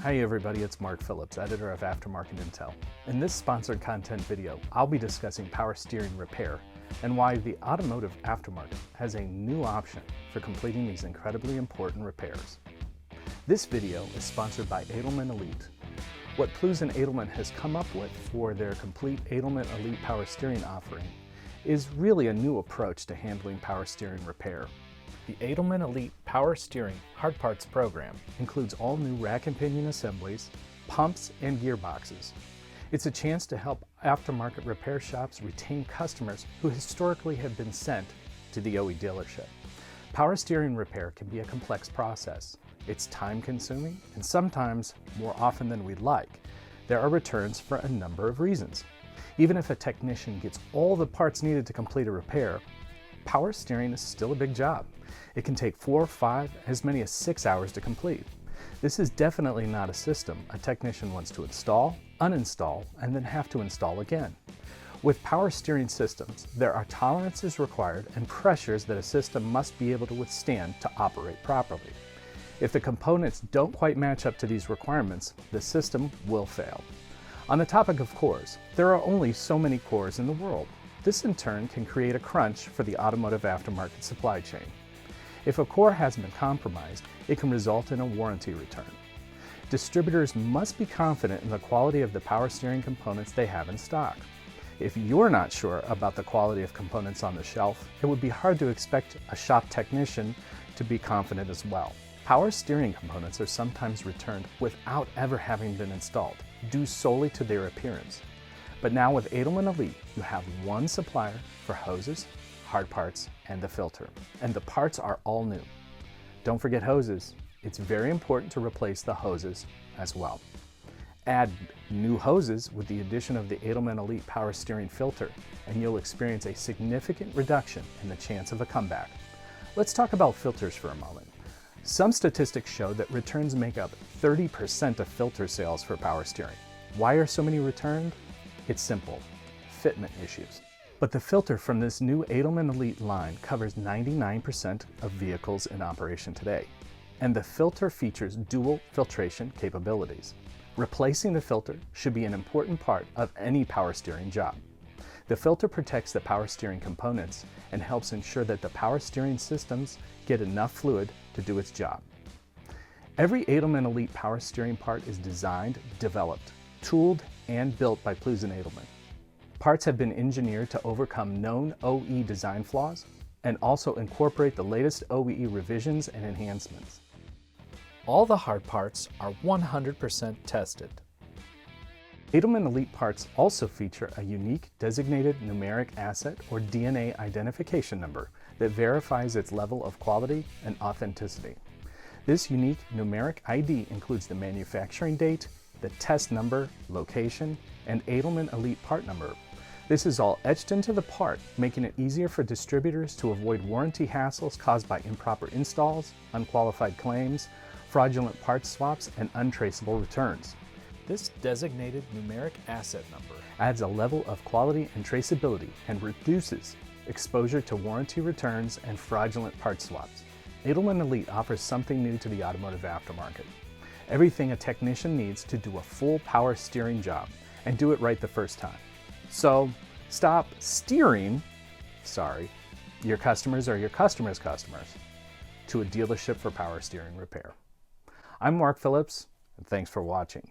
Hi everybody, it's Mark Phillips, editor of Aftermarket Intel. In this sponsored content video, I'll be discussing power steering repair and why the automotive aftermarket has a new option for completing these incredibly important repairs. This video is sponsored by Edelmann Elite. What Plews Edelmann has come up with for their complete Edelmann Elite power steering offering is really a new approach to handling power steering repair. The Edelmann Elite Power Steering Hard Parts program includes all new rack and pinion assemblies, pumps, and gearboxes. It's a chance to help aftermarket repair shops retain customers who historically have been sent to the OE dealership. Power steering repair can be a complex process. It's time-consuming, and sometimes, more often than we'd like, there are returns for a number of reasons. Even if a technician gets all the parts needed to complete a repair, power steering is still a big job. It can take 4, 5, as many as 6 hours to complete. This is definitely not a system a technician wants to install, uninstall, and then have to install again. With power steering systems, there are tolerances required and pressures that a system must be able to withstand to operate properly. If the components don't quite match up to these requirements, the system will fail. On the topic of cores, there are only so many cores in the world. This in turn can create a crunch for the automotive aftermarket supply chain. If a core has been compromised, it can result in a warranty return. Distributors must be confident in the quality of the power steering components they have in stock. If you're not sure about the quality of components on the shelf, it would be hard to expect a shop technician to be confident as well. Power steering components are sometimes returned without ever having been installed, due solely to their appearance. But now with Edelmann Elite, you have one supplier for hoses, hard parts, and the filter. And the parts are all new. Don't forget hoses. It's very important to replace the hoses as well. Add new hoses with the addition of the Edelmann Elite power steering filter, and you'll experience a significant reduction in the chance of a comeback. Let's talk about filters for a moment. Some statistics show that returns make up 30% of filter sales for power steering. Why are so many returned? It's simple, fitment issues. But the filter from this new Edelmann Elite line covers 99% of vehicles in operation today, and the filter features dual filtration capabilities. Replacing the filter should be an important part of any power steering job. The filter protects the power steering components and helps ensure that the power steering systems get enough fluid to do its job. Every Edelmann Elite power steering part is designed, developed, tooled, and built by Plews Edelmann. Parts have been engineered to overcome known OE design flaws and also incorporate the latest OE revisions and enhancements. All the hard parts are 100% tested. Edelmann Elite parts also feature a unique designated numeric asset or DNA identification number that verifies its level of quality and authenticity. This unique numeric ID includes the manufacturing date, the test number, location, and Edelmann Elite part number. This is all etched into the part, making it easier for distributors to avoid warranty hassles caused by improper installs, unqualified claims, fraudulent parts swaps, and untraceable returns. This designated numeric asset number adds a level of quality and traceability and reduces exposure to warranty returns and fraudulent part swaps. Edelmann Elite offers something new to the automotive aftermarket. Everything a technician needs to do a full power steering job and do it right the first time. So stop steering, your customers or your customers' customers, to a dealership for power steering repair. I'm Mark Phillips, and thanks for watching.